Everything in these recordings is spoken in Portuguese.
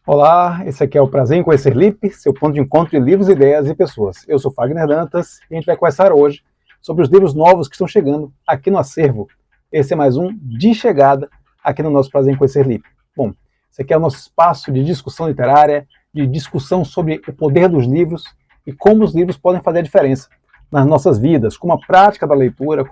Olá, esse aqui é o Prazer em Conhecer LIP, seu ponto de encontro de livros, ideias e pessoas. Eu sou Fagner Dantas e a gente vai conversar hoje sobre os livros novos que estão chegando aqui no acervo. Esse é mais um de chegada aqui no nosso Prazer em Conhecer LIP. Bom, esse aqui é o nosso espaço de discussão literária, de discussão sobre o poder dos livros e como os livros podem fazer a diferença nas nossas vidas, como a prática da leitura,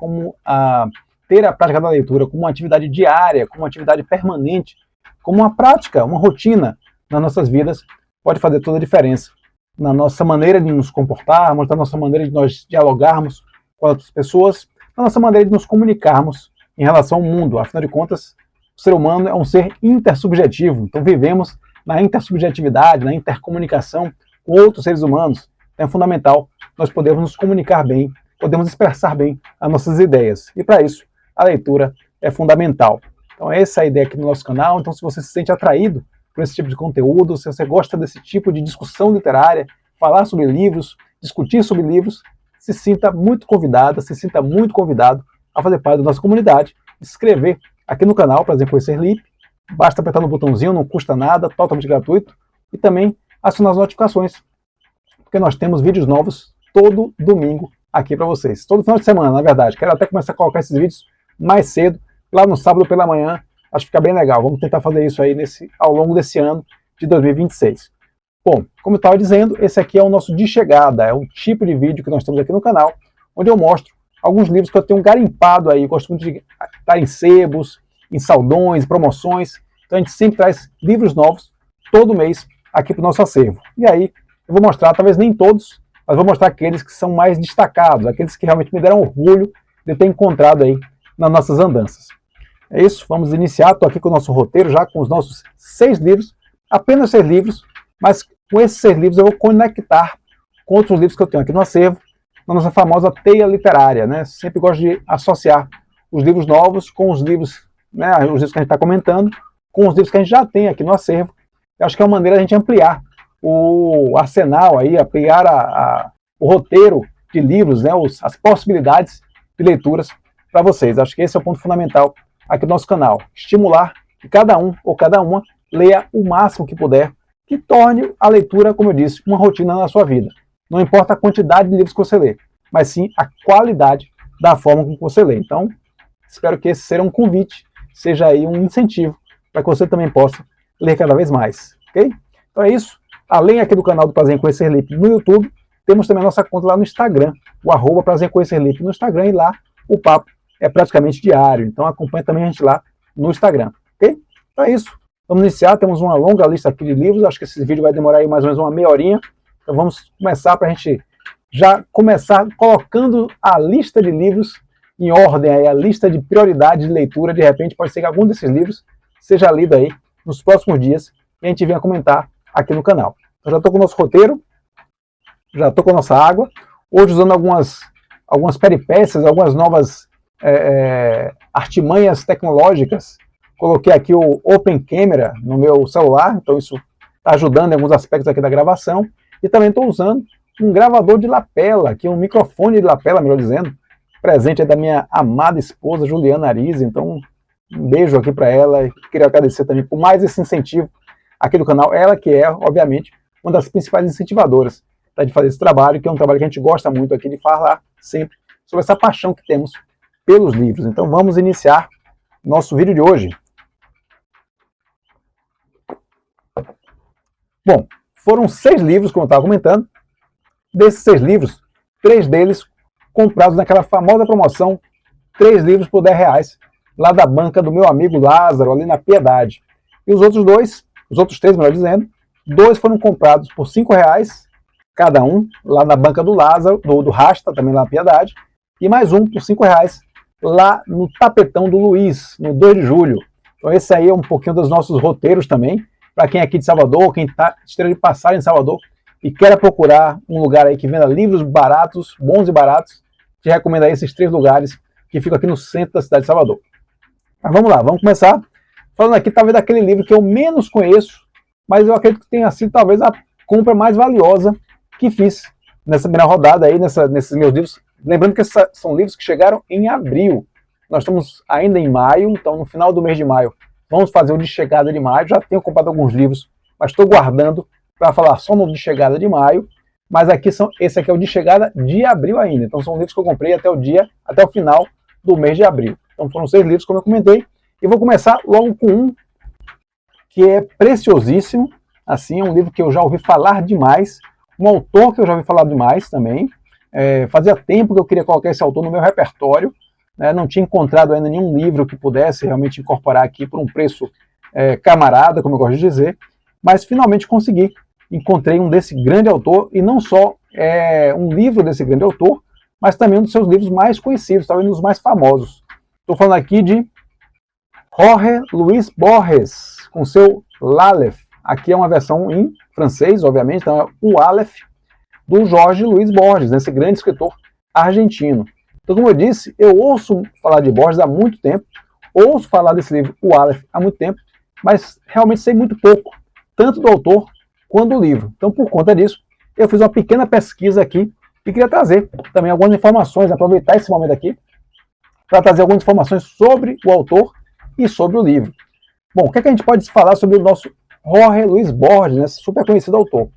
ter a prática da leitura como uma atividade diária, como uma atividade permanente, como uma prática, uma rotina nas nossas vidas, pode fazer toda a diferença na nossa maneira de nos comportarmos, na nossa maneira de nós dialogarmos com outras pessoas, na nossa maneira de nos comunicarmos em relação ao mundo. Afinal de contas, o ser humano é um ser intersubjetivo, então vivemos na intersubjetividade, na intercomunicação com outros seres humanos. Então é fundamental nós podermos nos comunicar bem, podemos expressar bem as nossas ideias. E para isso, a leitura é fundamental. Então essa é a ideia aqui no nosso canal. Então se você se sente atraído por esse tipo de conteúdo, se você gosta desse tipo de discussão literária, falar sobre livros, discutir sobre livros, se sinta muito convidada, se sinta muito convidado a fazer parte da nossa comunidade, se inscrever aqui no canal Prazer em Conhecer LIP, basta apertar no botãozinho, não custa nada, totalmente gratuito, e também acionar as notificações, porque nós temos vídeos novos todo domingo aqui para vocês, todo final de semana, na verdade. Quero até começar a colocar esses vídeos mais cedo, lá no sábado pela manhã. Acho que fica bem legal. Vamos tentar fazer isso aí ao longo desse ano de 2026. Bom, como eu estava dizendo, esse aqui é o nosso de chegada, é o tipo de vídeo que nós temos aqui no canal, onde eu mostro alguns livros que eu tenho garimpado aí. Eu gosto muito de estar em sebos, em saldões, promoções. Então a gente sempre traz livros novos todo mês aqui para o nosso acervo. E aí eu vou mostrar, talvez nem todos, mas vou mostrar aqueles que são mais destacados, aqueles que realmente me deram orgulho de ter encontrado aí nas nossas andanças. É isso, vamos iniciar. Estou aqui com o nosso roteiro, já com os nossos 6 livros, apenas 6 livros, mas com esses 6 livros eu vou conectar com outros livros que eu tenho aqui no acervo, na nossa famosa teia literária, né? Sempre gosto de associar os livros novos com os livros, né, os livros que a gente está comentando, com os livros que a gente já tem aqui no acervo. Eu acho que é uma maneira de a gente ampliar o arsenal, aí, ampliar o roteiro de livros, né, as possibilidades de leituras para vocês. Acho que esse é o ponto fundamental aqui no nosso canal, estimular que cada um ou cada uma leia o máximo que puder, que torne a leitura, como eu disse, uma rotina na sua vida. Não importa a quantidade de livros que você lê, mas sim a qualidade da forma como você lê. Então, espero que esse seja um convite, seja aí um incentivo para que você também possa ler cada vez mais, ok? Então é isso. Além aqui do canal do Prazer em Conhecer LIP no YouTube, temos também a nossa conta lá no Instagram, o @Prazer em Conhecer LIP no Instagram, e lá o papo é praticamente diário, então acompanha também a gente lá no Instagram, ok? Então é isso, vamos iniciar. Temos uma longa lista aqui de livros, acho que esse vídeo vai demorar aí mais ou menos uma meia horinha, então vamos começar para a gente já começar colocando a lista de livros em ordem, aí, a lista de prioridade de leitura. De repente pode ser que algum desses livros seja lido aí nos próximos dias e a gente venha comentar aqui no canal. Então já estou com o nosso roteiro, já estou com a nossa água, hoje usando algumas peripécias, algumas novas artimanhas tecnológicas. Coloquei aqui o Open Camera no meu celular, então isso está ajudando em alguns aspectos aqui da gravação. E também estou usando um gravador de lapela, aqui um microfone de lapela, melhor dizendo, presente da minha amada esposa Juliana Arise. Então um beijo aqui para ela, e queria agradecer também por mais esse incentivo aqui do canal. Ela que é, obviamente, uma das principais incentivadoras de fazer esse trabalho, que é um trabalho que a gente gosta muito aqui de falar sempre sobre essa paixão que temos pelos livros. Então vamos iniciar nosso vídeo de hoje. Bom, foram 6 livros, como eu estava comentando. Desses 6 livros, 3 deles comprados naquela famosa promoção 3 livros por R$10, lá da banca do meu amigo Lázaro, ali na Piedade. E os outros 3, melhor dizendo, 2 foram comprados por R$5 cada um, lá na banca do Lázaro, do Rasta, também lá na Piedade, e mais um por R$5 lá no Tapetão do Luiz, no 2 de julho. Então esse aí é um pouquinho dos nossos roteiros também, para quem é aqui de Salvador, quem esteja de passagem em Salvador e queira procurar um lugar aí que venda livros baratos, bons e baratos, te recomendo aí esses 3 lugares que ficam aqui no centro da cidade de Salvador. Mas vamos lá, vamos começar falando aqui talvez daquele livro que eu menos conheço, mas eu acredito que tenha sido talvez a compra mais valiosa que fiz nessa primeira rodada aí, nesses meus livros. Lembrando que são livros que chegaram em abril. Nós estamos ainda em maio, então no final do mês de maio vamos fazer o de chegada de maio. Já tenho comprado alguns livros mas estou guardando para falar só no de chegada de maio. Mas esse aqui é o de chegada de abril ainda. Então são livros que eu comprei até o final do mês de abril. Então foram 6 livros, como eu comentei. E vou começar logo com um que é preciosíssimo. Assim, é um livro que eu já ouvi falar demais. Um autor que eu já ouvi falar demais também. Fazia tempo que eu queria colocar esse autor no meu repertório. Não tinha encontrado ainda nenhum livro que pudesse realmente incorporar aqui por um preço camarada, como eu gosto de dizer. Mas finalmente consegui. Encontrei um desse grande autor, e não só um livro desse grande autor, mas também um dos seus livros mais conhecidos, talvez um dos mais famosos. Estou falando aqui de Jorge Luis Borges, com seu L'Aleph. Aqui é uma versão em francês, obviamente, então é o Aleph do Jorge Luis Borges, esse grande escritor argentino. Então, como eu disse, eu ouço falar de Borges há muito tempo, ouço falar desse livro, o Aleph, há muito tempo, mas realmente sei muito pouco, tanto do autor quanto do livro. Então, por conta disso, eu fiz uma pequena pesquisa aqui e queria trazer também algumas informações, aproveitar esse momento aqui, para trazer algumas informações sobre o autor e sobre o livro. Bom, o que a gente pode falar sobre o nosso Jorge Luis Borges, né, esse super conhecido autor?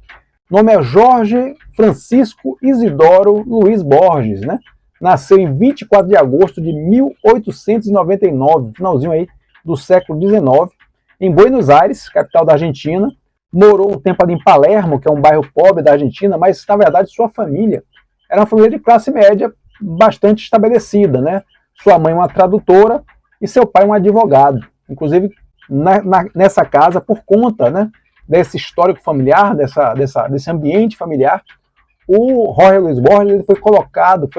O nome é Jorge Francisco Isidoro Luis Borges, né? Nasceu em 24 de agosto de 1899, finalzinho aí do século XIX, em Buenos Aires, capital da Argentina. Morou um tempo ali em Palermo, que é um bairro pobre da Argentina, mas, na verdade, sua família era uma família de classe média bastante estabelecida, né? Sua mãe uma tradutora e seu pai um advogado. Inclusive, nessa casa, por conta, né, desse histórico familiar, desse ambiente familiar, o Jorge Luis Borges ele foi colocado,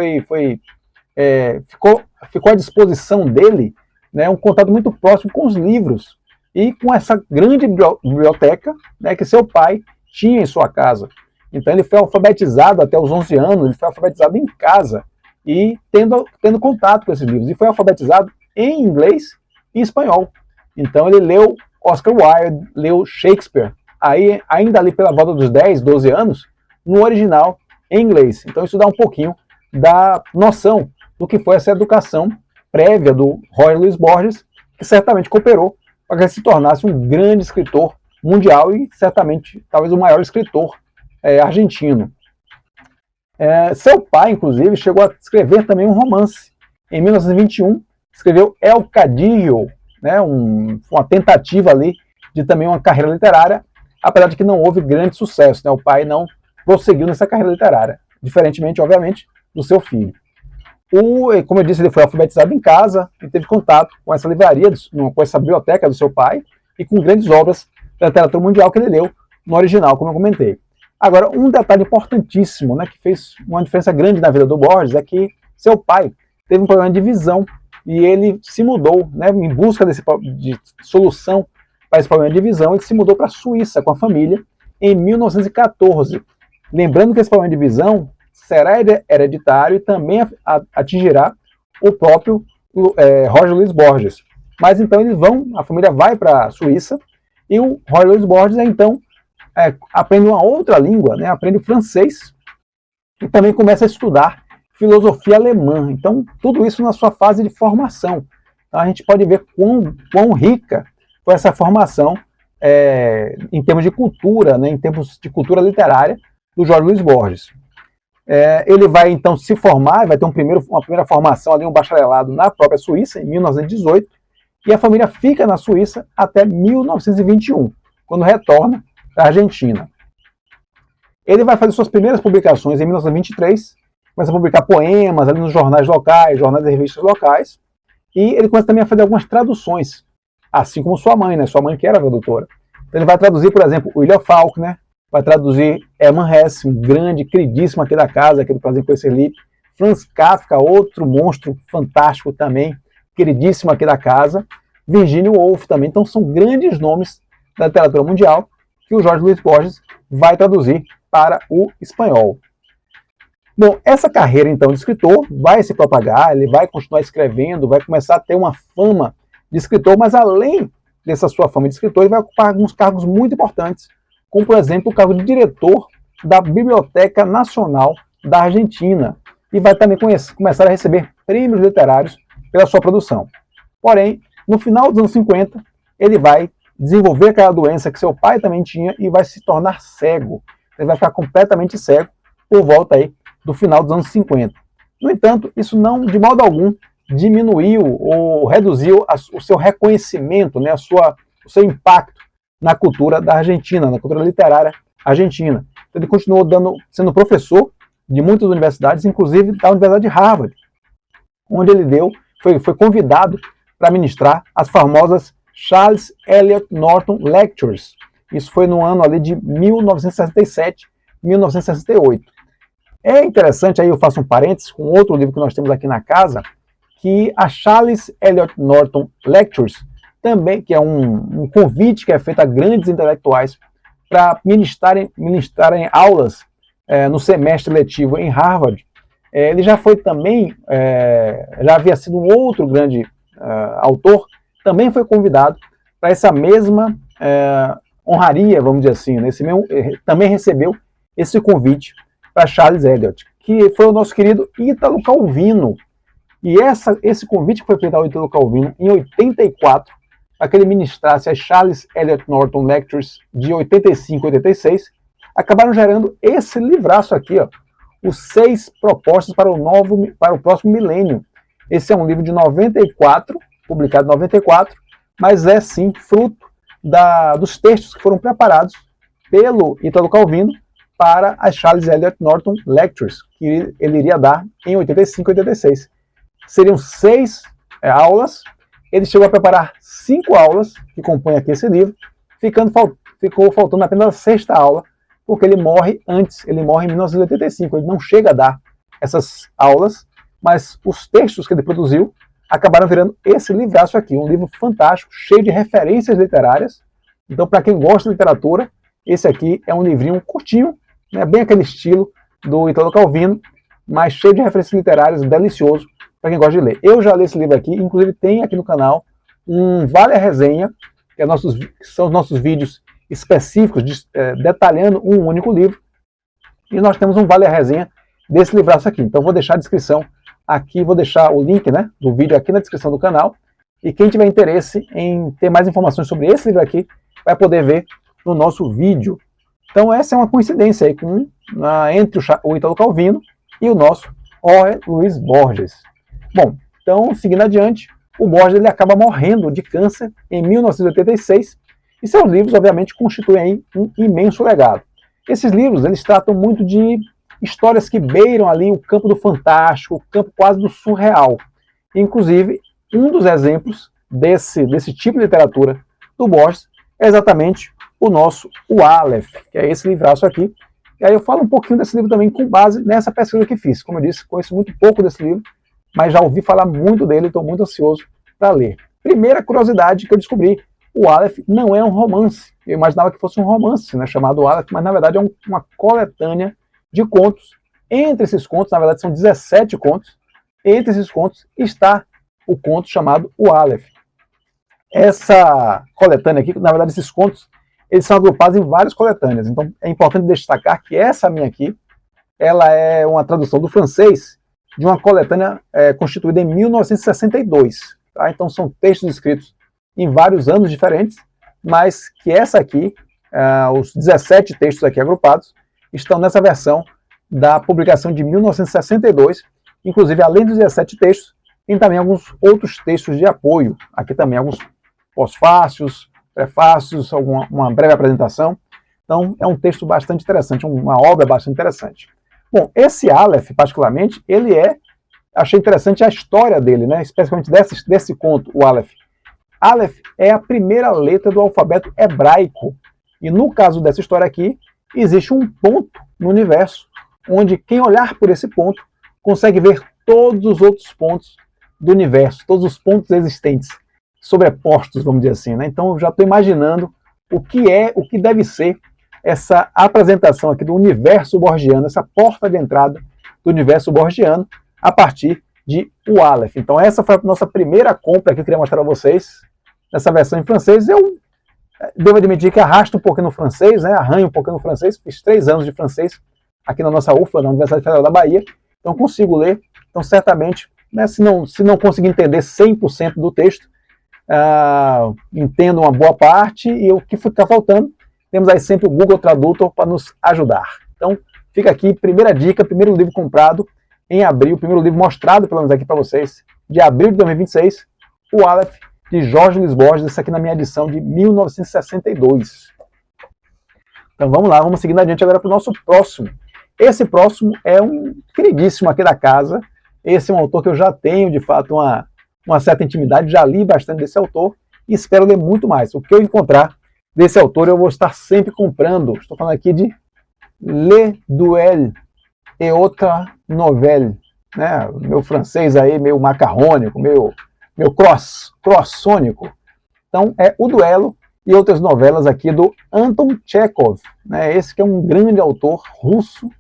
ficou à disposição dele, né, um contato muito próximo com os livros e com essa grande biblioteca, né, que seu pai tinha em sua casa. Então ele foi alfabetizado até os 11 anos, ele foi alfabetizado em casa e tendo contato com esses livros. E foi alfabetizado em inglês e em espanhol. Então ele leu Oscar Wilde, leu Shakespeare, aí, ainda ali pela volta dos 10, 12 anos, no original em inglês. Então isso dá um pouquinho da noção do que foi essa educação prévia do Jorge Luis Borges, que certamente cooperou para que ele se tornasse um grande escritor mundial e certamente talvez o maior escritor argentino. Seu pai, inclusive, chegou a escrever também um romance. Em 1921, escreveu El Cadillo, né, uma tentativa ali de também uma carreira literária, apesar de que não houve grande sucesso, né? O pai não prosseguiu nessa carreira literária, diferentemente, obviamente, do seu filho. Como eu disse, ele foi alfabetizado em casa e teve contato com essa livraria, com essa biblioteca do seu pai e com grandes obras da literatura mundial que ele leu no original, como eu comentei. Agora, um detalhe importantíssimo, né, que fez uma diferença grande na vida do Borges, é que seu pai teve um problema de visão e ele se mudou, né, em busca de solução para esse problema de visão, ele se mudou para a Suíça com a família em 1914. Lembrando que esse problema de visão será hereditário e também atingirá o próprio Jorge Luis Borges. Mas então a família vai para a Suíça e o Jorge Luis Borges então aprende uma outra língua, né, aprende o francês e também começa a estudar filosofia alemã. Então tudo isso na sua fase de formação. Então, a gente pode ver quão rica foi essa formação em termos de cultura, né, em termos de cultura literária do Jorge Luis Borges. Ele vai então se formar, vai ter uma primeira formação ali, um bacharelado na própria Suíça, em 1918, e a família fica na Suíça até 1921, quando retorna para a Argentina. Ele vai fazer suas primeiras publicações em 1923, começa a publicar poemas ali nos jornais locais, jornais e revistas locais, e ele começa também a fazer algumas traduções, assim como sua mãe, né? Sua mãe que era tradutora. Então ele vai traduzir, por exemplo, William Faulkner, vai traduzir Hermann Hesse, um grande, queridíssimo aqui da casa, aqui do Prazer em Conhecer Livre, Franz Kafka, outro monstro fantástico também, queridíssimo aqui da casa, Virginia Woolf também. Então são grandes nomes da literatura mundial que o Jorge Luis Borges vai traduzir para o espanhol. Bom, essa carreira então de escritor vai se propagar, ele vai continuar escrevendo, vai começar a ter uma fama de escritor, mas além dessa sua fama de escritor, ele vai ocupar alguns cargos muito importantes, como, por exemplo, o cargo de diretor da Biblioteca Nacional da Argentina, e vai também começar a receber prêmios literários pela sua produção. Porém, no final dos anos 50, ele vai desenvolver aquela doença que seu pai também tinha e vai se tornar cego. Ele vai ficar completamente cego por volta aí do final dos anos 50. No entanto, isso não, de modo algum, diminuiu ou reduziu o seu reconhecimento, né, o seu impacto na cultura da Argentina, na cultura literária argentina. Então, ele continuou sendo professor de muitas universidades, inclusive da Universidade de Harvard, onde ele foi convidado para ministrar as famosas Charles Eliot Norton Lectures. Isso foi no ano ali de 1967, 1968. É interessante, aí eu faço um parênteses com outro livro que nós temos aqui na casa, que a Charles Eliot Norton Lectures, também, que é um convite que é feito a grandes intelectuais para ministrarem aulas no semestre letivo em Harvard. Ele já foi também, já havia sido um outro grande autor, também foi convidado para essa mesma honraria, vamos dizer assim, né? Também recebeu esse convite para Charles Eliot, que foi o nosso querido Ítalo Calvino. E esse convite que foi feito ao Ítalo Calvino em 84, para que ele ministrasse as Charles Eliot Norton Lectures de 85 e 86, acabaram gerando esse livraço aqui, ó, Os 6 Propostas para o Próximo Milênio. Esse é um livro de 94, publicado em 94, mas é sim fruto dos textos que foram preparados pelo Ítalo Calvino para as Charles Eliot Norton Lectures, que ele iria dar em 85 e 86. Seriam 6 aulas, ele chegou a preparar 5 aulas, que compõem aqui esse livro, ficou faltando apenas a 6ª aula, porque ele morre antes, ele morre em 1985, ele não chega a dar essas aulas, mas os textos que ele produziu acabaram virando esse livraço aqui, um livro fantástico, cheio de referências literárias. Então, para quem gosta de literatura, esse aqui é um livrinho curtinho, né, bem aquele estilo do Ítalo Calvino, mas cheio de referências literárias, delicioso para quem gosta de ler. Eu já li esse livro aqui, inclusive tem aqui no canal um Vale a Resenha, que são os nossos vídeos específicos, detalhando um único livro, e nós temos um Vale a Resenha desse livraço aqui. Então vou deixar a descrição aqui, vou deixar o link, né, do vídeo aqui na descrição do canal, e quem tiver interesse em ter mais informações sobre esse livro aqui, vai poder ver no nosso vídeo. Então essa é uma coincidência aí entre o Ítalo Calvino e o nosso Jorge Luis Borges. Bom, então seguindo adiante, o Borges ele acaba morrendo de câncer em 1986, e seus livros obviamente constituem aí um imenso legado. Esses livros eles tratam muito de histórias que beiram ali o campo do fantástico, o campo quase do surreal. Inclusive, um dos exemplos desse tipo de literatura do Borges é exatamente o Aleph, que é esse livraço aqui. E aí eu falo um pouquinho desse livro também com base nessa pesquisa que fiz. Como eu disse, conheço muito pouco desse livro, mas já ouvi falar muito dele e estou muito ansioso para ler. Primeira curiosidade que eu descobri, o Aleph não é um romance. Eu imaginava que fosse um romance, né, chamado Aleph, mas na verdade é uma coletânea de contos. Entre esses contos, na verdade são 17 contos, entre esses contos está o conto chamado o Aleph. Essa coletânea aqui, na verdade esses contos, eles são agrupados em várias coletâneas, então é importante destacar que essa minha aqui, ela é uma tradução do francês de uma coletânea constituída em 1962. Tá? Então são textos escritos em vários anos diferentes, mas que essa aqui, os 17 textos aqui agrupados, estão nessa versão da publicação de 1962, inclusive além dos 17 textos, tem também alguns outros textos de apoio, aqui também alguns pós-fácios, prefácios, uma breve apresentação. Então é um texto bastante interessante, uma obra bastante interessante. Bom, esse Aleph, particularmente, achei interessante a história dele, né? Especialmente desse conto, o Aleph. Aleph é a primeira letra do alfabeto hebraico. E no caso dessa história aqui, existe um ponto no universo, onde quem olhar por esse ponto consegue ver todos os outros pontos do universo, todos os pontos existentes, sobrepostos, vamos dizer assim, né? Então eu já estou imaginando o que deve ser essa apresentação aqui do universo borgiano, essa porta de entrada do universo borgiano, a partir de o Aleph. Então essa foi a nossa primeira compra que eu queria mostrar a vocês, nessa versão em francês. Eu devo admitir que arrasto um pouquinho no francês, né? Arranho um pouquinho no francês, fiz 3 anos de francês aqui na nossa UFLA, na Universidade Federal da Bahia, então consigo ler. Então certamente, né, se não conseguir entender 100% do texto, entendo uma boa parte, e o que ficar faltando, temos aí sempre o Google Tradutor para nos ajudar. Então, fica aqui, primeira dica, primeiro livro comprado em abril, primeiro livro mostrado, pelo menos aqui para vocês, de abril de 2026, o Aleph, de Jorge Luiz Borges, esse aqui na minha edição de 1962. Então vamos lá, vamos seguindo adiante agora para o nosso próximo. Esse próximo é um queridíssimo aqui da casa, esse é um autor que eu já tenho, de fato, uma certa intimidade, já li bastante desse autor e espero ler muito mais. O que eu encontrar desse autor eu vou estar sempre comprando. Estou falando aqui de Le Duel et autres nouvelles, né? Meu francês aí, meio macarrônico, meu croissônico. Então é O Duelo e outras novelas aqui do Anton Chekhov, né? Esse que é um grande autor russo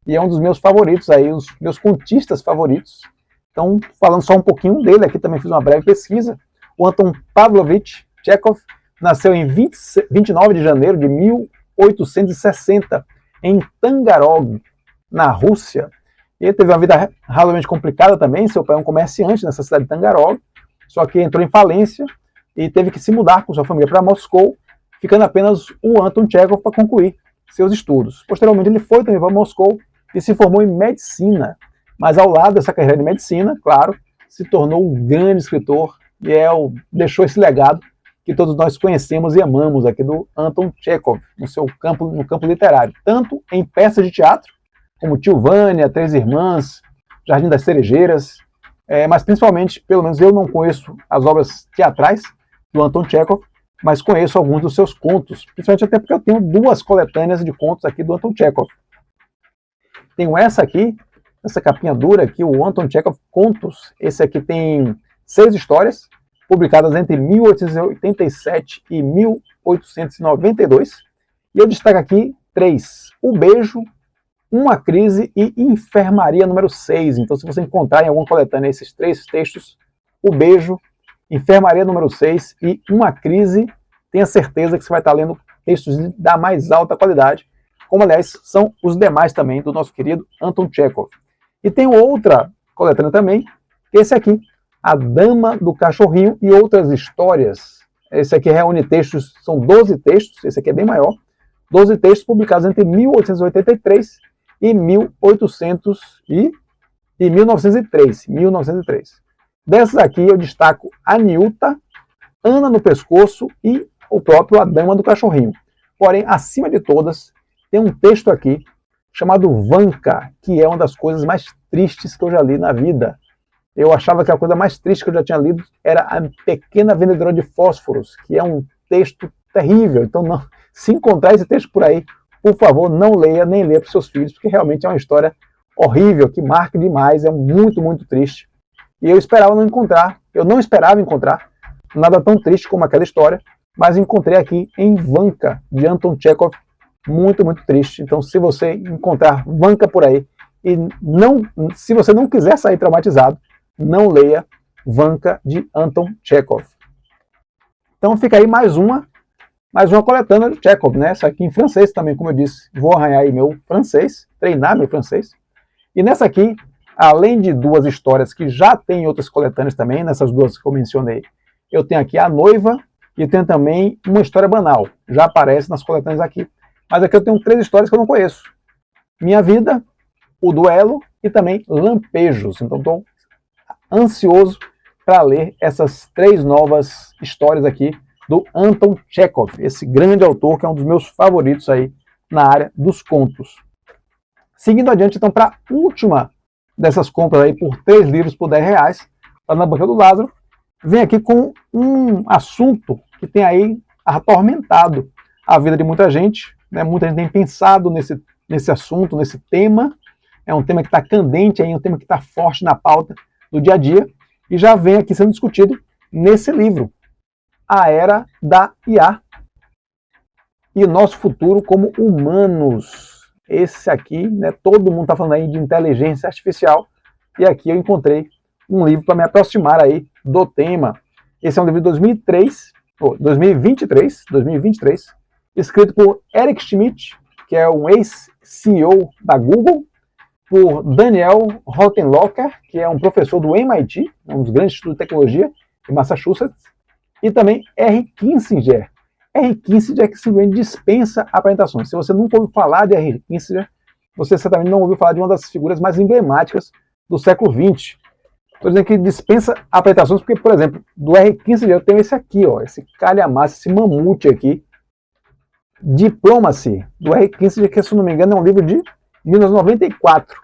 e é um dos meus favoritos aí, os meus contistas favoritos. Então, falando só um pouquinho dele, aqui também fiz uma breve pesquisa. O Anton Pavlovich Chekhov nasceu em 29 de janeiro de 1860 em Tangarog, na Rússia. Ele teve uma vida razoavelmente complicada também. Seu pai é um comerciante nessa cidade de Tangarog, só que entrou em falência e teve que se mudar com sua família para Moscou, ficando apenas o Anton Chekhov para concluir seus estudos. Posteriormente, ele foi também para Moscou e se formou em medicina. Mas ao lado dessa carreira de medicina, claro, se tornou um grande escritor e deixou esse legado que todos nós conhecemos e amamos aqui do Anton Chekhov, no campo literário, tanto em peças de teatro, como Tio Vânia, Três Irmãs, Jardim das Cerejeiras, mas principalmente, pelo menos eu não conheço as obras teatrais do Anton Chekhov, mas conheço alguns dos seus contos, principalmente até porque eu tenho 2 coletâneas de contos aqui do Anton Chekhov. Tenho essa aqui, essa capinha dura aqui, o Anton Chekhov Contos. Esse aqui tem 6 histórias, publicadas entre 1887 e 1892. E eu destaco aqui 3. O Beijo, Uma Crise e Enfermaria número 6. Então, se você encontrar em alguma coletânea esses 3 textos, O Beijo, Enfermaria número 6 e Uma Crise, tenha certeza que você vai estar lendo textos da mais alta qualidade, como, aliás, são os demais também do nosso querido Anton Chekhov. E tem outra coletânea também, esse aqui, A Dama do Cachorrinho e Outras Histórias. Esse aqui reúne textos, são 12 textos, esse aqui é bem maior, 12 textos publicados entre 1883 e 1903. Dessas aqui eu destaco A Niuta, Ana no Pescoço e o próprio A Dama do Cachorrinho. Porém, acima de todas, tem um texto aqui chamado Vanka, que é uma das coisas mais tristes que eu já li na vida. Eu achava que a coisa mais triste que eu já tinha lido era A Pequena Vendedora de Fósforos, que é um texto terrível. Então, se encontrar esse texto por aí, por favor, não leia, nem leia para os seus filhos, porque realmente é uma história horrível, que marca demais, é muito, muito triste. E eu não esperava encontrar nada tão triste como aquela história, mas encontrei aqui em Vanka, de Anton Chekhov, muito, muito triste. Então, se você encontrar Vanka por aí, se você não quiser sair traumatizado, não leia Vanka de Anton Chekhov. Então fica aí mais uma coletânea de Chekhov, né? Essa aqui em francês também, como eu disse, vou arranhar aí meu francês, treinar meu francês. E nessa aqui, além de 2 histórias que já tem outras coletâneas também, nessas 2 que eu mencionei, eu tenho aqui A Noiva e tenho também Uma História Banal, já aparece nas coletâneas aqui. Mas aqui eu tenho 3 histórias que eu não conheço. Minha Vida, O Duelo e também Lampejos. Então estou ansioso para ler essas 3 novas histórias aqui do Anton Chekhov, esse grande autor que é um dos meus favoritos aí na área dos contos. Seguindo adiante, então, para a última dessas compras aí por 3 livros por R$10, lá na Banca do Lázaro, vem aqui com um assunto que tem aí atormentado a vida de muita gente, né? Muita gente tem pensado nesse assunto, nesse tema. É um tema que está candente, é um tema que está forte na pauta do dia a dia, e já vem aqui sendo discutido nesse livro, A Era da IA e o Nosso Futuro como Humanos. Esse aqui, né, todo mundo está falando aí de inteligência artificial, e aqui eu encontrei um livro para me aproximar aí do tema. Esse é um livro de 2023, escrito por Eric Schmidt, que é um ex-CEO da Google, por Daniel Rothenlocher, que é um professor do MIT, um dos grandes institutos de tecnologia de Massachusetts, e também R. Kissinger. R. Kissinger que simplesmente dispensa apresentações. Se você nunca ouviu falar de R. Kissinger, você certamente não ouviu falar de uma das figuras mais emblemáticas do século XX. Estou dizendo que dispensa apresentações porque, por exemplo, do R. Kissinger eu tenho esse aqui, ó, esse calhamaço, esse mamute aqui, Diplomacy, do R. Kissinger, que, se não me engano, é um livro de 1994,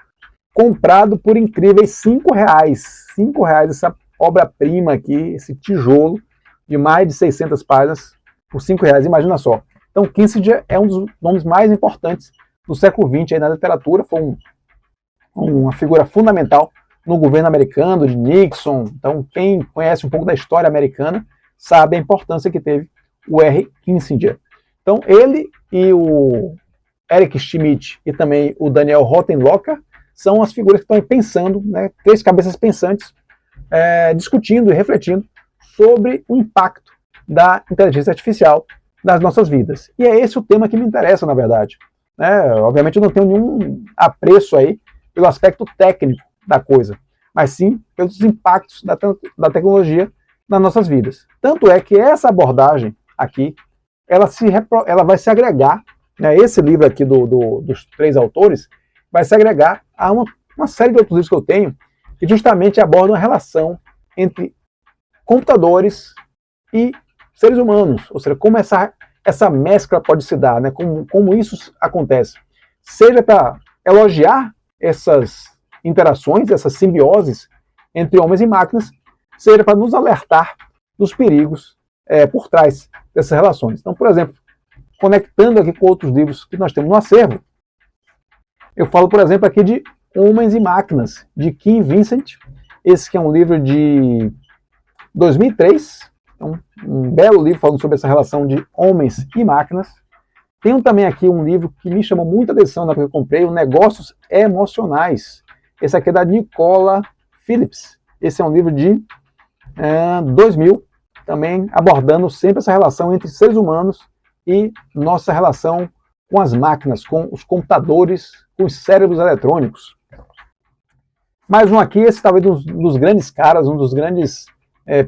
comprado por incríveis R$5. R$5 essa obra-prima aqui, esse tijolo de mais de 600 páginas, por R$5, imagina só. Então, Kissinger é um dos nomes mais importantes do século XX aí na literatura, foi uma figura fundamental no governo americano, de Nixon. Então, quem conhece um pouco da história americana sabe a importância que teve o R. Kissinger. Então, ele e o Eric Schmidt e também o Daniel Hottenlocker são as figuras que estão aí pensando, né, três cabeças pensantes, discutindo e refletindo sobre o impacto da inteligência artificial nas nossas vidas. E é esse o tema que me interessa, na verdade. Obviamente eu não tenho nenhum apreço aí pelo aspecto técnico da coisa, mas sim pelos impactos da tecnologia nas nossas vidas. Tanto é que essa abordagem aqui, ela vai se agregar, né, esse livro aqui dos três autores, vai se agregar a uma série de outros livros que eu tenho, que justamente abordam a relação entre computadores e seres humanos, ou seja, como essa mescla pode se dar, né, como isso acontece, seja para elogiar essas interações, essas simbioses entre homens e máquinas, seja para nos alertar dos perigos por trás dessas relações. Então, por exemplo, conectando aqui com outros livros que nós temos no acervo, eu falo, por exemplo, aqui de Homens e Máquinas, de Kim Vincent. Esse que é um livro de 2003, então, um belo livro falando sobre essa relação de homens e máquinas. Tenho também aqui um livro que me chamou muita atenção na época que eu comprei, o Negócios Emocionais. Esse aqui é da Nicola Phillips. Esse é um livro de 2000, também abordando sempre essa relação entre seres humanos e nossa relação com as máquinas, com os computadores, com os cérebros eletrônicos. Mais um aqui, esse talvez um dos grandes caras, um dos grandes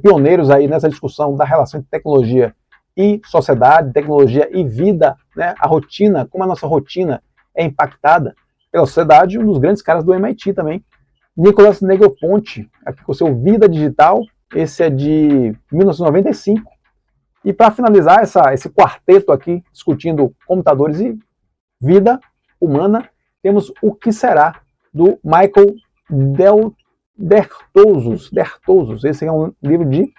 pioneiros aí nessa discussão da relação entre tecnologia e sociedade, tecnologia e vida, né? A rotina, como a nossa rotina é impactada pela sociedade, um dos grandes caras do MIT também, Nicholas Negroponte, aqui com o seu Vida Digital, esse é de 1995. E para finalizar esse quarteto aqui, discutindo computadores e vida humana, temos O Que Será, do Michael Dertosos. Esse é um livro de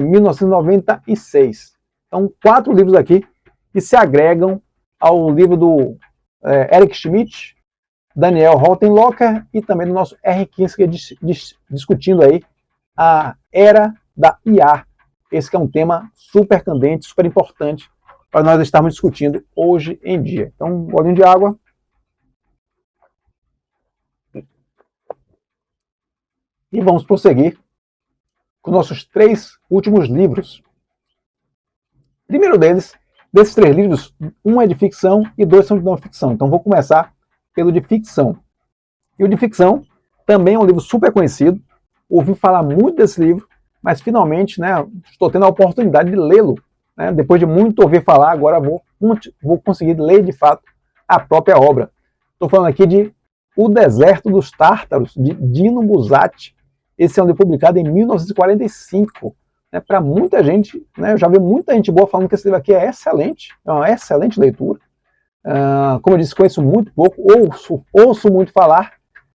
1996. Então, 4 livros aqui que se agregam ao livro do Eric Schmidt, Daniel Hottenlocker e também do nosso R. Kissinger, discutindo aí a era da IA. Esse que é um tema super candente, super importante para nós estarmos discutindo hoje em dia. Então, um golinho de água. E vamos prosseguir com nossos 3 últimos livros. O primeiro desses 3 livros, um é de ficção e 2 são de não ficção. Então, vou começar pelo de ficção. E o de ficção também é um livro super conhecido. Ouvi falar muito desse livro, mas finalmente, né, estou tendo a oportunidade de lê-lo. Né? Depois de muito ouvir falar, agora vou conseguir ler de fato a própria obra. Estou falando aqui de O Deserto dos Tártaros, de Dino Buzzati. Esse é um livro publicado em 1945. Né? Para muita gente, né, eu já vi muita gente boa falando que esse livro aqui é excelente, é uma excelente leitura. Como eu disse, conheço muito pouco, ouço muito falar,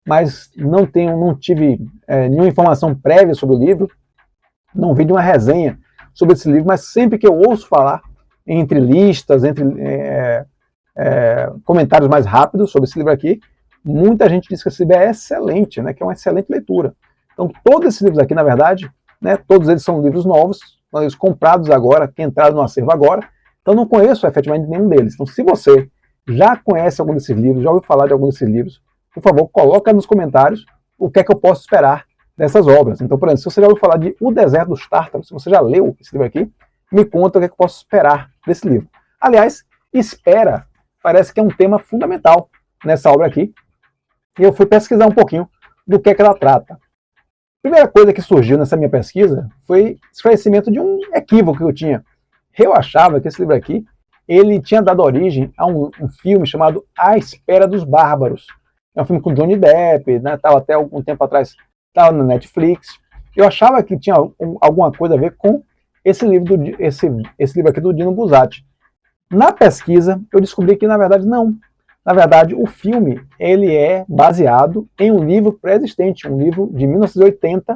mas não tive nenhuma informação prévia sobre o livro, não vi nenhuma resenha sobre esse livro, mas sempre que eu ouço falar, entre listas, entre comentários mais rápidos sobre esse livro aqui, muita gente diz que esse livro é excelente, né, que é uma excelente leitura. Então, todos esses livros aqui, na verdade, né, todos eles são livros novos, são livros comprados agora, que entraram no acervo agora, então não conheço efetivamente nenhum deles. Então, se você já conhece algum desses livros, já ouviu falar de algum desses livros, por favor, coloca nos comentários o que é que eu posso esperar dessas obras. Então, por exemplo, se você já ouviu falar de O Deserto dos Tártaros, se você já leu esse livro aqui, me conta o que é que eu posso esperar desse livro. Aliás, espera parece que é um tema fundamental nessa obra aqui, e eu fui pesquisar um pouquinho do que é que ela trata. Primeira coisa que surgiu nessa minha pesquisa foi esclarecimento de um equívoco que eu tinha. Eu achava que esse livro aqui, ele tinha dado origem a um filme chamado A Espera dos Bárbaros. É um filme com Johnny Depp, né? Estava até algum tempo atrás, estava na Netflix. Eu achava que tinha alguma coisa a ver com esse livro, esse livro aqui do Dino Buzzati. Na pesquisa, eu descobri que, na verdade, não. Na verdade, o filme ele é baseado em um livro pré-existente, um livro de 1980,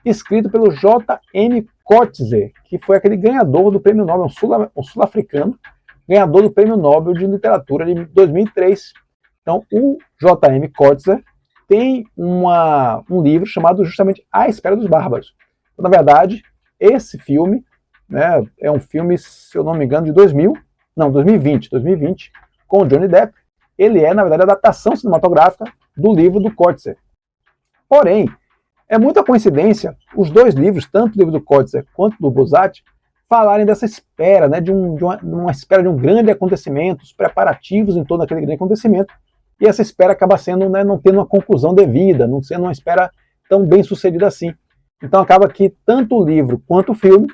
escrito pelo J.M. Coetzee, que foi aquele ganhador do Prêmio Nobel, um sul-africano, ganhador do Prêmio Nobel de Literatura de 2003. Então, o J.M. Coetzee tem um livro chamado justamente A Espera dos Bárbaros. Então, na verdade, esse filme, né, é um filme, se eu não me engano, de 2020, com o Johnny Depp. Ele é, na verdade, a adaptação cinematográfica do livro do Coetzee. Porém, é muita coincidência os dois livros, tanto o livro do Coetzee quanto do Buzzati, falarem dessa espera, né, de uma espera de um grande acontecimento, os preparativos em torno daquele grande acontecimento, e essa espera acaba sendo, né, não tendo uma conclusão devida, não sendo uma espera tão bem sucedida assim. Então acaba que tanto o livro quanto o filme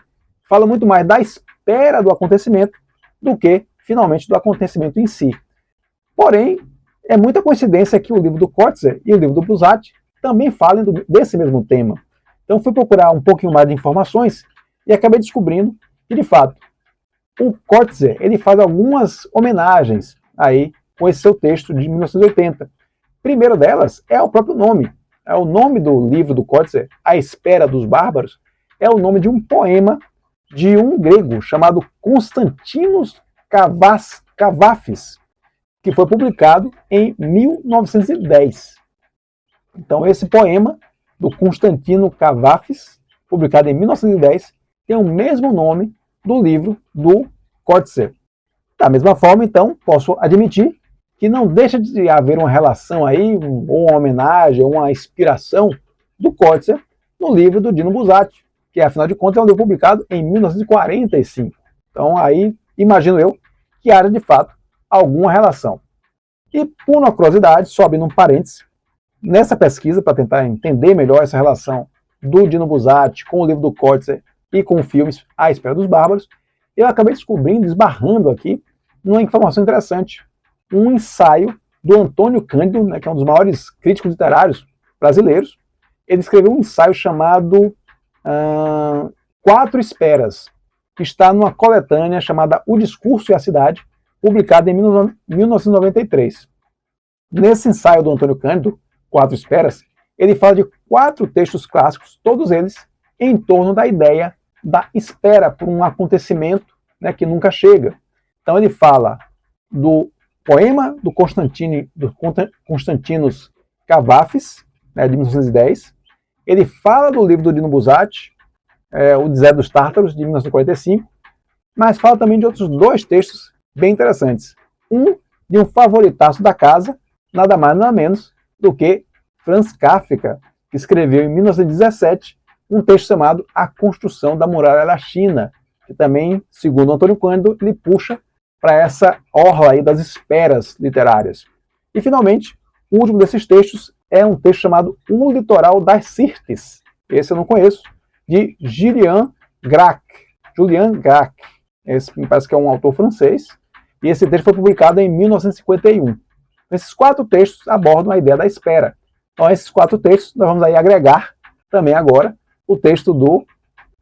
falam muito mais da espera do acontecimento do que, finalmente, do acontecimento em si. Porém, é muita coincidência que o livro do Coetzee e o livro do Buzzati também falem desse mesmo tema. Então fui procurar um pouquinho mais de informações e acabei descobrindo que, de fato, o Coetzee ele faz algumas homenagens aí com esse seu texto de 1980. Primeiro delas é o próprio nome. É o nome do livro do Coetzee, A Espera dos Bárbaros, é o nome de um poema de um grego chamado Constantinos Cavafis, que foi publicado em 1910. Então, esse poema do Constantino Cavafis, publicado em 1910, tem o mesmo nome do livro do Coetzee. Da mesma forma, então, posso admitir que não deixa de haver uma relação aí, ou uma homenagem, ou uma inspiração do Coetzee no livro do Dino Buzzati, que, afinal de contas, é um livro publicado em 1945. Então, aí, imagino eu, que haja, de fato, alguma relação. E, por uma curiosidade, só abrindo um parênteses, nessa pesquisa, para tentar entender melhor essa relação do Dino Buzzati com o livro do Coetzee e com o filme A Espera dos Bárbaros, eu acabei descobrindo, esbarrando aqui, numa informação interessante. Um ensaio do Antônio Cândido, né, que é um dos maiores críticos literários brasileiros. Ele escreveu um ensaio chamado Quatro Esperas, que está numa coletânea chamada O Discurso e a Cidade, publicada em 1993. Nesse ensaio do Antônio Cândido, Quatro Esperas, ele fala de 4 textos clássicos, todos eles em torno da ideia da espera por um acontecimento, né, que nunca chega. Então ele fala do poema do Constantinos Cavafis, né, de 1910. Ele fala do livro do Dino Buzzati, O Deserto dos Tártaros, de 1945, mas fala também de outros 2 textos bem interessantes. Um de um favoritaço da casa, nada mais nada menos do que Franz Kafka, que escreveu em 1917 um texto chamado A Construção da Muralha da China, que também, segundo Antônio Cândido, ele puxa para essa orla aí das esperas literárias. E, finalmente, o último desses textos é um texto chamado O Litoral das Sirtes. Esse eu não conheço, de Julian Gracq. Esse me parece que é um autor francês, e esse texto foi publicado em 1951. Esses 4 textos abordam a ideia da espera. Então, esses 4 textos, nós vamos aí agregar também agora o texto do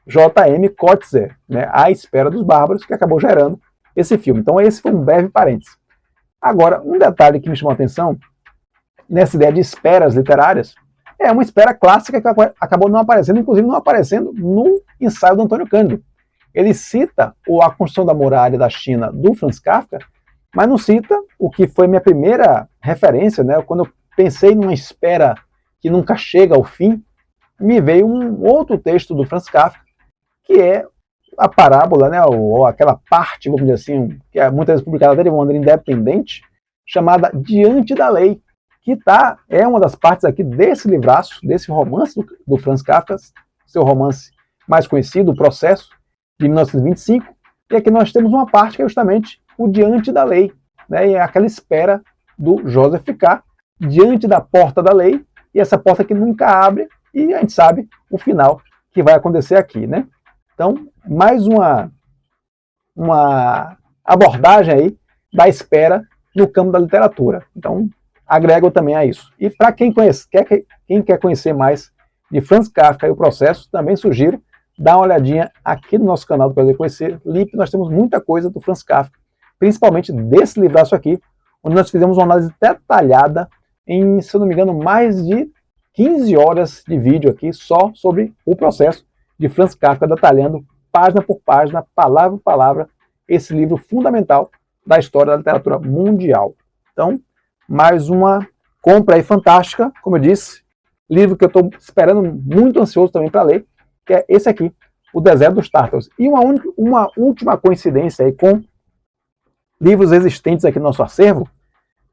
J.M. Coetzee, né, A Espera dos Bárbaros, que acabou gerando esse filme. Então, esse foi um breve parênteses. Agora, um detalhe que me chamou a atenção nessa ideia de esperas literárias é uma espera clássica que acabou não aparecendo, inclusive não aparecendo no ensaio do Antônio Cândido. Ele cita A Construção da Muralha da China, do Franz Kafka, mas não cita o que foi minha primeira referência, né? Quando eu pensei numa espera que nunca chega ao fim, me veio um outro texto do Franz Kafka, que é a parábola, né, ou aquela parte, vamos dizer assim, que é muitas vezes publicada de uma maneira independente, chamada Diante da Lei, que é uma das partes aqui desse livraço, desse romance do Franz Kafka, seu romance mais conhecido, O Processo, de 1925, e aqui nós temos uma parte que é justamente o Diante da Lei, né, e é aquela espera do Joseph K. diante da porta da lei, e essa porta que nunca abre, e a gente sabe o final que vai acontecer aqui, né? Então, mais uma abordagem aí da espera no campo da literatura. Então, agrego também a isso. E para quem quer conhecer mais de Franz Kafka e o processo, também sugiro dar uma olhadinha aqui no nosso canal do Prazer Conhecer Lip. Nós temos muita coisa do Franz Kafka, principalmente desse livraço aqui, onde nós fizemos uma análise detalhada em, se eu não me engano, mais de 15 horas de vídeo aqui só sobre o processo de Franz Kafka, detalhando página por página, palavra por palavra, esse livro fundamental da história da literatura mundial. Então, mais uma compra aí fantástica, como eu disse, livro que eu estou esperando, muito ansioso também para ler, que é esse aqui, O Deserto dos Tártaros. E uma última coincidência aí com livros existentes aqui no nosso acervo,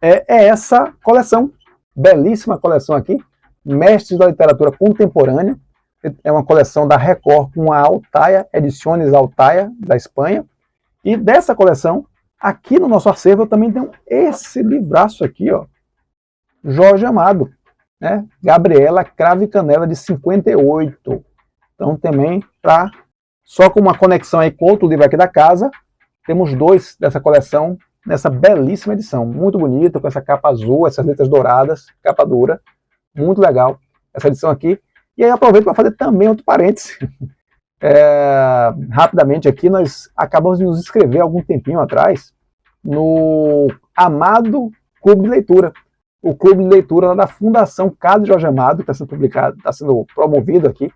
é essa coleção, belíssima coleção aqui, Mestres da Literatura Contemporânea, é uma coleção da Record com a Altaia, Ediciones Altaia, da Espanha, e dessa coleção, aqui no nosso acervo, eu também tenho esse livraço aqui, ó, Jorge Amado, né? Gabriela Cravo e Canela, de 58. Então, também, só com uma conexão aí com outro livro aqui da casa, temos dois dessa coleção, nessa belíssima edição, muito bonita, com essa capa azul, essas letras douradas, capa dura, muito legal essa edição aqui. E aí aproveito para fazer também outro parêntese. Rapidamente aqui, nós acabamos de nos inscrever algum tempinho atrás no Amado Clube de Leitura. O Clube de Leitura lá da Fundação Casa Jorge Amado, que está sendo publicado, está sendo promovido aqui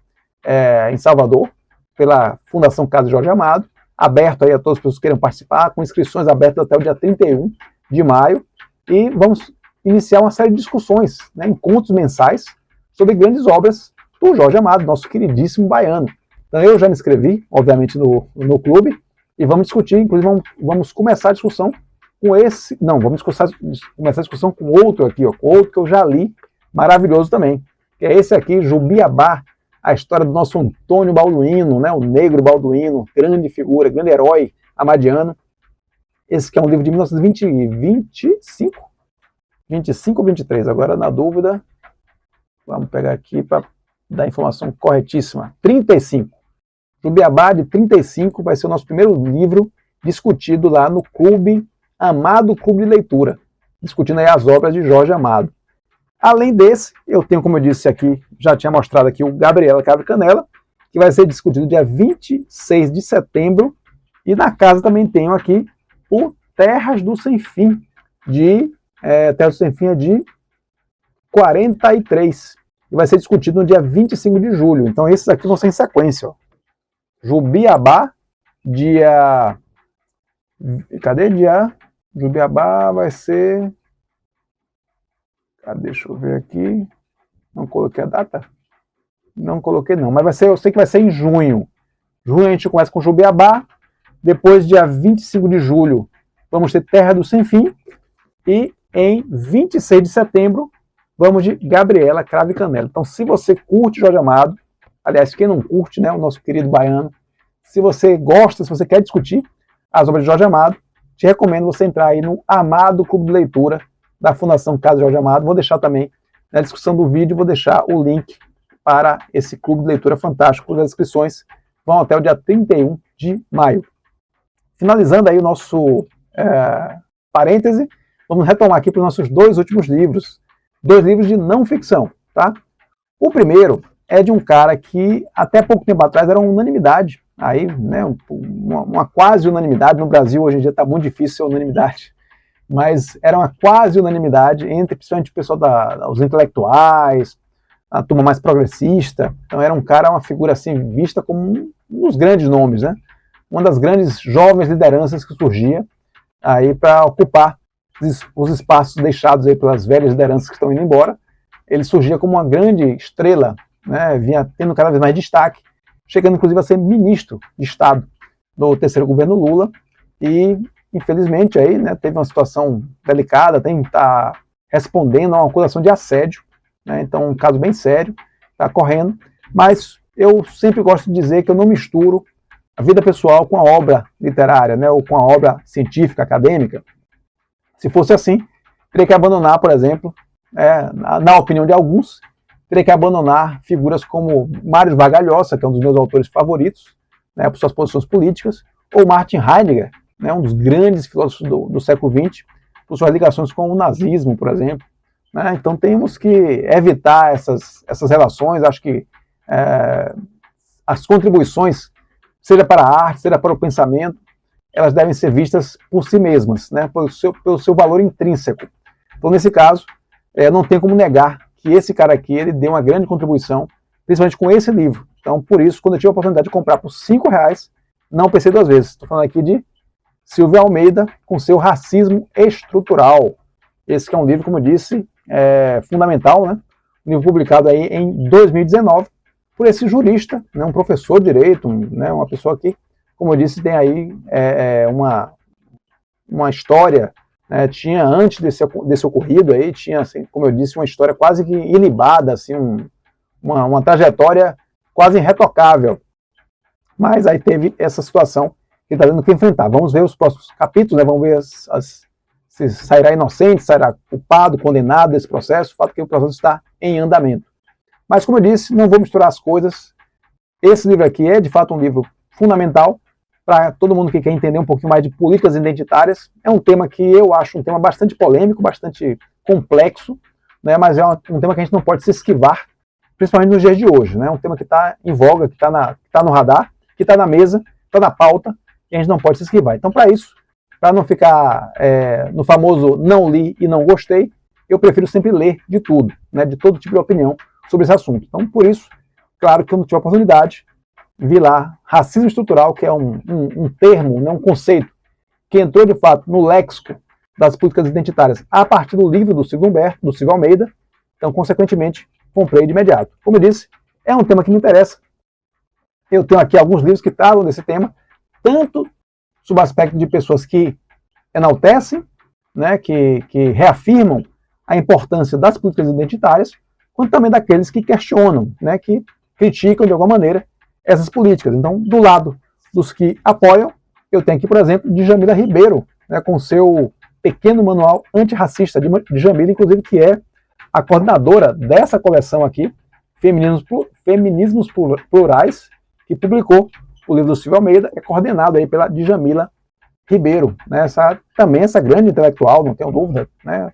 em Salvador, pela Fundação Casa Jorge Amado, aberto aí a todas as pessoas que queiram participar, com inscrições abertas até o dia 31 de maio, e vamos iniciar uma série de discussões, né, encontros mensais, sobre grandes obras do Jorge Amado, nosso queridíssimo baiano. Então eu já me inscrevi, obviamente, no clube, e vamos discutir, inclusive vamos começar a discussão com esse, não, vamos começar a discussão com outro aqui, ó, com outro que eu já li, maravilhoso também, que é esse aqui, Jubiabá, a história do nosso Antônio Balduino, né, o negro Balduino, grande figura, grande herói amadiano. Esse que é um livro de 1925, 25 ou 23, agora na dúvida, vamos pegar aqui para dar a informação corretíssima, 35. Jubiabá, de 35, vai ser o nosso primeiro livro discutido lá no Clube Amado Clube de Leitura, discutindo aí as obras de Jorge Amado. Além desse, eu tenho, como eu disse aqui, já tinha mostrado aqui o Gabriela Cravo e Canela, que vai ser discutido dia 26 de setembro, e na casa também tenho aqui o Terras do Sem Fim, Terras do Sem Fim é de 43, e vai ser discutido no dia 25 de julho. Então esses aqui vão ser em sequência, ó. Jubiabá, Jubiabá vai ser... Deixa eu ver aqui. Não coloquei a data? Não coloquei não, mas vai ser, eu sei que vai ser em junho. Junho a gente começa com Jubiabá, depois dia 25 de julho vamos ter Terra do Sem Fim, e em 26 de setembro vamos de Gabriela Cravo e Canela. Então se você curte Jorge Amado, aliás, quem não curte, né, o nosso querido baiano, se você gosta, se você quer discutir as obras de Jorge Amado, te recomendo você entrar aí no Amado Clube de Leitura da Fundação Casa Jorge Amado. Vou deixar também na descrição do vídeo, vou deixar o link para esse clube de leitura fantástico. As inscrições vão até o dia 31 de maio. Finalizando aí o nosso parêntese, vamos retomar aqui para os nossos dois últimos livros. Dois livros de não ficção, tá? O primeiro é de um cara que até pouco tempo atrás era uma unanimidade, aí, né, uma quase unanimidade. No Brasil hoje em dia está muito difícil ser unanimidade, mas era uma quase unanimidade entre, principalmente o pessoal os intelectuais, a turma mais progressista. Então era um cara, uma figura assim, vista como um dos grandes nomes, né? Uma das grandes jovens lideranças que surgia aí para ocupar os espaços deixados aí pelas velhas lideranças que estão indo embora. Ele surgia como uma grande estrela, né? Vinha tendo cada vez mais destaque, chegando inclusive a ser ministro de Estado no terceiro governo Lula, e infelizmente aí, né, teve uma situação delicada, está respondendo a uma acusação de assédio, né, então um caso bem sério, está correndo, mas eu sempre gosto de dizer que eu não misturo a vida pessoal com a obra literária, né, ou com a obra científica, acadêmica. Se fosse assim, teria que abandonar, por exemplo, na opinião de alguns, Terei que abandonar figuras como Mário Vargas Llosa, que é um dos meus autores favoritos, né, por suas posições políticas, ou Martin Heidegger, né, um dos grandes filósofos do século XX, por suas ligações com o nazismo, por exemplo. Né? Então temos que evitar essas relações. Acho que as contribuições, seja para a arte, seja para o pensamento, elas devem ser vistas por si mesmas, né, pelo seu valor intrínseco. Então, nesse caso, não tem como negar que esse cara aqui ele deu uma grande contribuição, principalmente com esse livro. Então, por isso, quando eu tive a oportunidade de comprar por R$5, não pensei duas vezes. Estou falando aqui de Silvio Almeida, com seu Racismo Estrutural. Esse que é um livro, como eu disse, fundamental, né? Um livro publicado aí em 2019 por esse jurista, né? Um professor de direito, né? Uma pessoa que, como eu disse, tem aí uma história, né? Tinha, antes desse ocorrido aí, tinha, assim, como eu disse, uma história quase que ilibada, assim, uma trajetória quase irretocável. Mas aí teve essa situação que ele está tendo que enfrentar. Vamos ver os próximos capítulos, né? Vamos ver se sairá inocente, sairá culpado, condenado desse processo. O fato é que o processo está em andamento. Mas, como eu disse, não vou misturar as coisas. Esse livro aqui é, de fato, um livro fundamental para todo mundo que quer entender um pouquinho mais de políticas identitárias. É um tema que eu acho um tema bastante polêmico, bastante complexo, né? Mas é um tema que a gente não pode se esquivar, principalmente nos dias de hoje. Né? É um tema que está em voga, que está no radar, que está na mesa, está na pauta, e a gente não pode se esquivar. Então, para isso, para não ficar no famoso não li e não gostei, eu prefiro sempre ler de tudo, né, de todo tipo de opinião sobre esse assunto. Então, por isso, claro que eu não tive a oportunidade, vi lá racismo estrutural, que é um termo, né, um conceito, que entrou de fato no léxico das políticas identitárias a partir do livro do Silvio Almeida. Então, consequentemente, comprei de imediato. Como eu disse, é um tema que me interessa. Eu tenho aqui alguns livros que tratam desse tema, tanto sob o aspecto de pessoas que enaltecem, né, que reafirmam a importância das políticas identitárias, quanto também daqueles que questionam, né, que criticam de alguma maneira essas políticas. Então, do lado dos que apoiam, eu tenho aqui, por exemplo, Djamila Ribeiro, né, com seu pequeno manual antirracista. Djamila, inclusive, que é a coordenadora dessa coleção aqui, Feminismos Plurais, que publicou o livro do Silvio Almeida, é coordenado aí pela Djamila Ribeiro, né? Também essa grande intelectual, não tenho dúvida, né?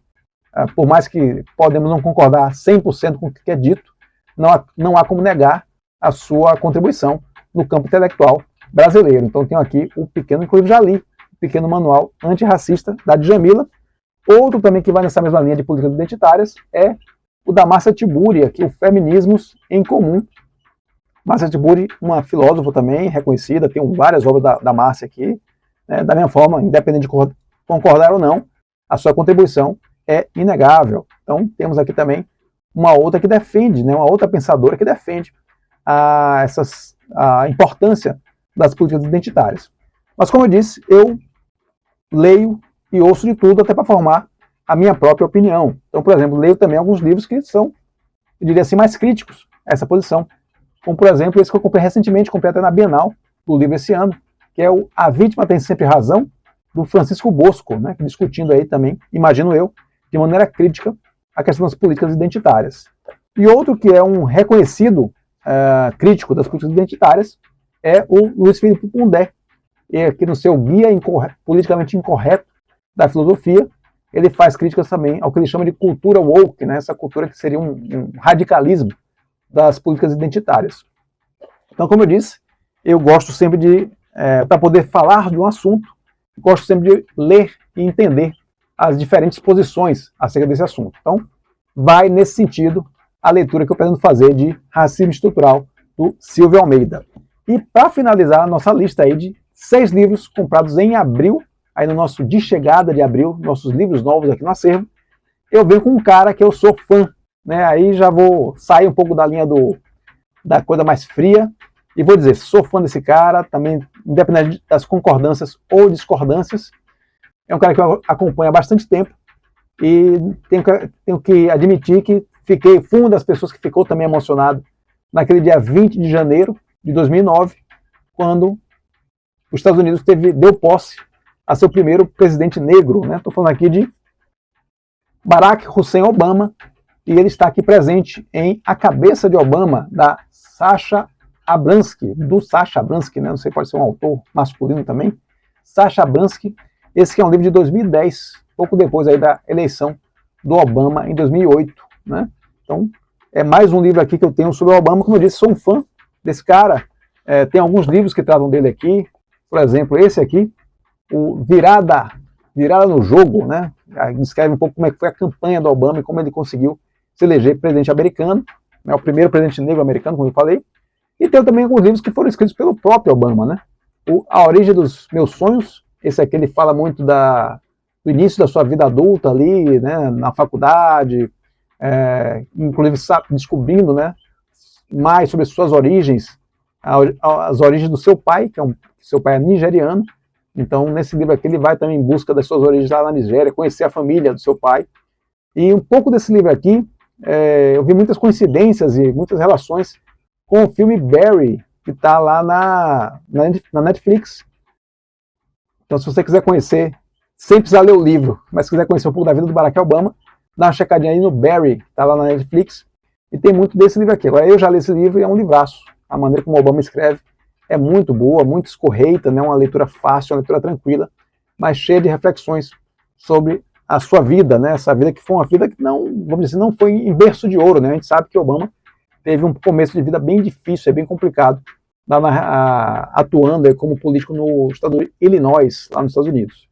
Por mais que podemos não concordar 100% com o que é dito, não há como negar a sua contribuição no campo intelectual brasileiro. Então tenho aqui o pequeno, inclusive já li, o pequeno manual antirracista da Djamila. Outro também que vai nessa mesma linha de políticas identitárias é o da Márcia Tiburi, aqui, o Feminismos em Comum. Márcia Tiburi, uma filósofa também reconhecida, tem várias obras da Márcia aqui, né? Da minha forma, independente de concordar ou não, a sua contribuição é inegável. Então, temos aqui também uma outra que defende, né? Uma outra pensadora que defende a importância das políticas identitárias. Mas, como eu disse, eu leio e ouço de tudo até para formar a minha própria opinião. Então, por exemplo, leio também alguns livros que são, eu diria assim, mais críticos a essa posição. Como, por exemplo, esse que eu comprei recentemente, comprei até na Bienal do livro esse ano, que é o A Vítima Tem Sempre Razão, do Francisco Bosco, né, discutindo aí também, imagino eu, de maneira crítica, a questão das políticas identitárias. E outro que é um reconhecido crítico das políticas identitárias é o Luiz Felipe Pondé, que no seu Guia Politicamente Incorreto da Filosofia, ele faz críticas também ao que ele chama de cultura woke, né, essa cultura que seria um radicalismo das políticas identitárias. Então, como eu disse, eu gosto sempre de, para poder falar de um assunto, gosto sempre de ler e entender as diferentes posições acerca desse assunto. Então, vai nesse sentido a leitura que eu pretendo fazer de Racismo Estrutural, do Silvio Almeida. E para finalizar a nossa lista aí de 6 livros comprados em abril, aí no nosso de chegada de abril, nossos livros novos aqui no acervo, eu venho com um cara que eu sou fã, né? Aí já vou sair um pouco da linha da coisa mais fria e vou dizer, sou fã desse cara, também, independente das concordâncias ou discordâncias. É um cara que eu acompanho há bastante tempo e tenho que admitir que fui uma das pessoas que ficou também emocionado naquele dia 20 de janeiro de 2009, quando os Estados Unidos deu posse a seu primeiro presidente negro. Estou falando aqui de Barack Hussein Obama, e ele está aqui presente em A Cabeça de Obama, da Sasha Abransky, do Sasha Abransky, né? Não sei, pode ser um autor masculino também, Sasha Abransky. Esse que é um livro de 2010, pouco depois aí da eleição do Obama em 2008, né? Então, é mais um livro aqui que eu tenho sobre o Obama. Como eu disse, sou um fã desse cara. Tem alguns livros que tratam dele aqui, por exemplo, esse aqui, o Virada no Jogo, né? Descreve um pouco como é que foi a campanha do Obama e como ele conseguiu se eleger presidente americano, né? O primeiro presidente negro americano, como eu falei. E tem também alguns livros que foram escritos pelo próprio Obama, né? A Origem dos Meus Sonhos, esse aqui ele fala muito do início da sua vida adulta ali, né, na faculdade, inclusive descobrindo, né, mais sobre as suas origens, as origens do seu pai, seu pai é nigeriano. Então, nesse livro aqui, ele vai também em busca das suas origens lá na Nigéria, conhecer a família do seu pai. E um pouco desse livro aqui, eu vi muitas coincidências e muitas relações com o filme Barry, que está lá na Netflix. Então, se você quiser conhecer, sem precisar ler o livro, mas se quiser conhecer um pouco da vida do Barack Obama, dá uma checadinha aí no Barry, que está lá na Netflix, e tem muito desse livro aqui. Agora, eu já li esse livro e é um livraço. A maneira como o Obama escreve é muito boa, muito escorreita, né? Uma leitura fácil, uma leitura tranquila, mas cheia de reflexões sobre a sua vida, né? Essa vida que foi uma vida que não, vamos dizer, não foi em berço de ouro, né? A gente sabe que Obama teve um começo de vida bem difícil, bem complicado, atuando como político no estado de Illinois, lá nos Estados Unidos.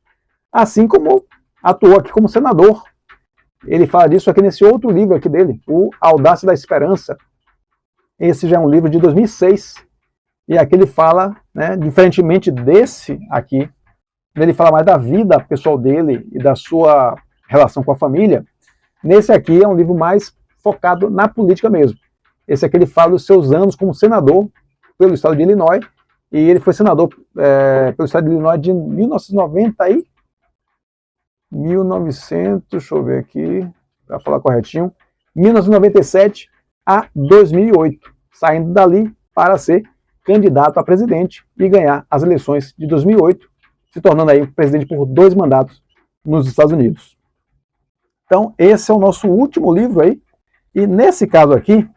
Assim como atuou aqui como senador. Ele fala disso aqui nesse outro livro aqui dele, o Audácia da Esperança. Esse já é um livro de 2006, e aqui ele fala, né, diferentemente desse aqui, ele fala mais da vida pessoal dele e da sua relação com a família. Nesse aqui é um livro mais focado na política mesmo. Esse aqui ele fala dos seus anos como senador pelo estado de Illinois, e ele foi senador pelo estado de Illinois de deixa eu ver aqui, para falar corretinho, 1997 a 2008, saindo dali para ser candidato a presidente e ganhar as eleições de 2008, se tornando aí presidente por 2 mandatos nos Estados Unidos. Então, esse é o nosso último livro aí, e nesse caso aqui,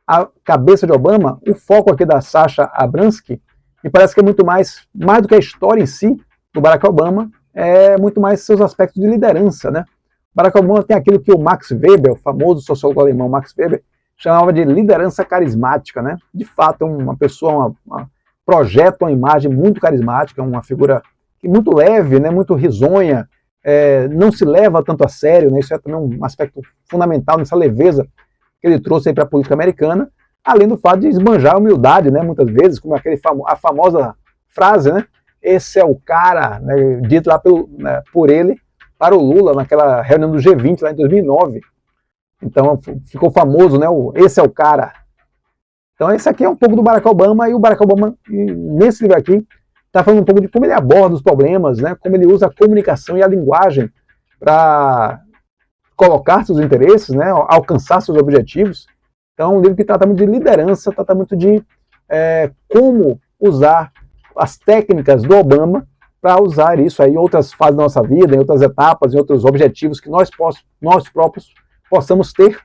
A Cabeça de Obama, o foco aqui da Sasha Abransky, me parece que é muito mais do que a história em si do Barack Obama, é muito mais seus aspectos de liderança, né? Barack Obama tem aquilo que o Max Weber, o famoso sociólogo alemão Max Weber, chamava de liderança carismática, né? De fato, uma pessoa projeta uma imagem muito carismática, uma figura muito leve, né? Muito risonha, não se leva tanto a sério, né? Isso é também um aspecto fundamental nessa leveza que ele trouxe aí para a política americana, além do fato de esbanjar a humildade, né? Muitas vezes, como a famosa frase, né? Esse é o cara, né, dito lá por ele para o Lula naquela reunião do G20 lá em 2009. Então ficou famoso, né? Esse é o cara. Então esse aqui é um pouco do Barack Obama, e o Barack Obama, nesse livro aqui, está falando um pouco de como ele aborda os problemas, né? Como ele usa a comunicação e a linguagem para colocar seus interesses, né? Alcançar seus objetivos. Então é um livro que trata muito de liderança, trata muito de como usar as técnicas do Obama para usar isso aí em outras fases da nossa vida, em outras etapas, em outros objetivos que nós próprios possamos ter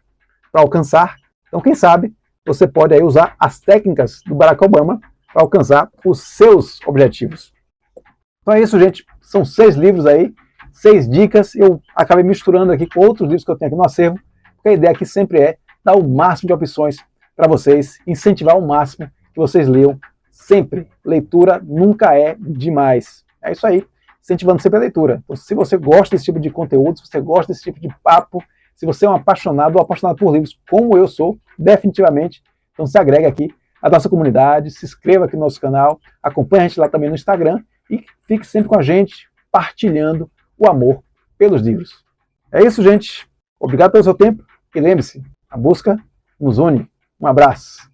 para alcançar. Então, quem sabe, você pode aí usar as técnicas do Barack Obama para alcançar os seus objetivos. Então é isso, gente. São 6 livros aí, 6 dicas. Eu acabei misturando aqui com outros livros que eu tenho aqui no acervo, porque a ideia aqui sempre é dar o máximo de opções para vocês, incentivar o máximo que vocês leiam. Sempre. Leitura nunca é demais. É isso aí. Incentivando sempre a leitura. Então, se você gosta desse tipo de conteúdo, se você gosta desse tipo de papo, se você é um apaixonado ou apaixonado por livros, como eu sou, definitivamente, então se agrega aqui à nossa comunidade, se inscreva aqui no nosso canal, acompanhe a gente lá também no Instagram e fique sempre com a gente, partilhando o amor pelos livros. É isso, gente. Obrigado pelo seu tempo e lembre-se, a busca nos une. Um abraço.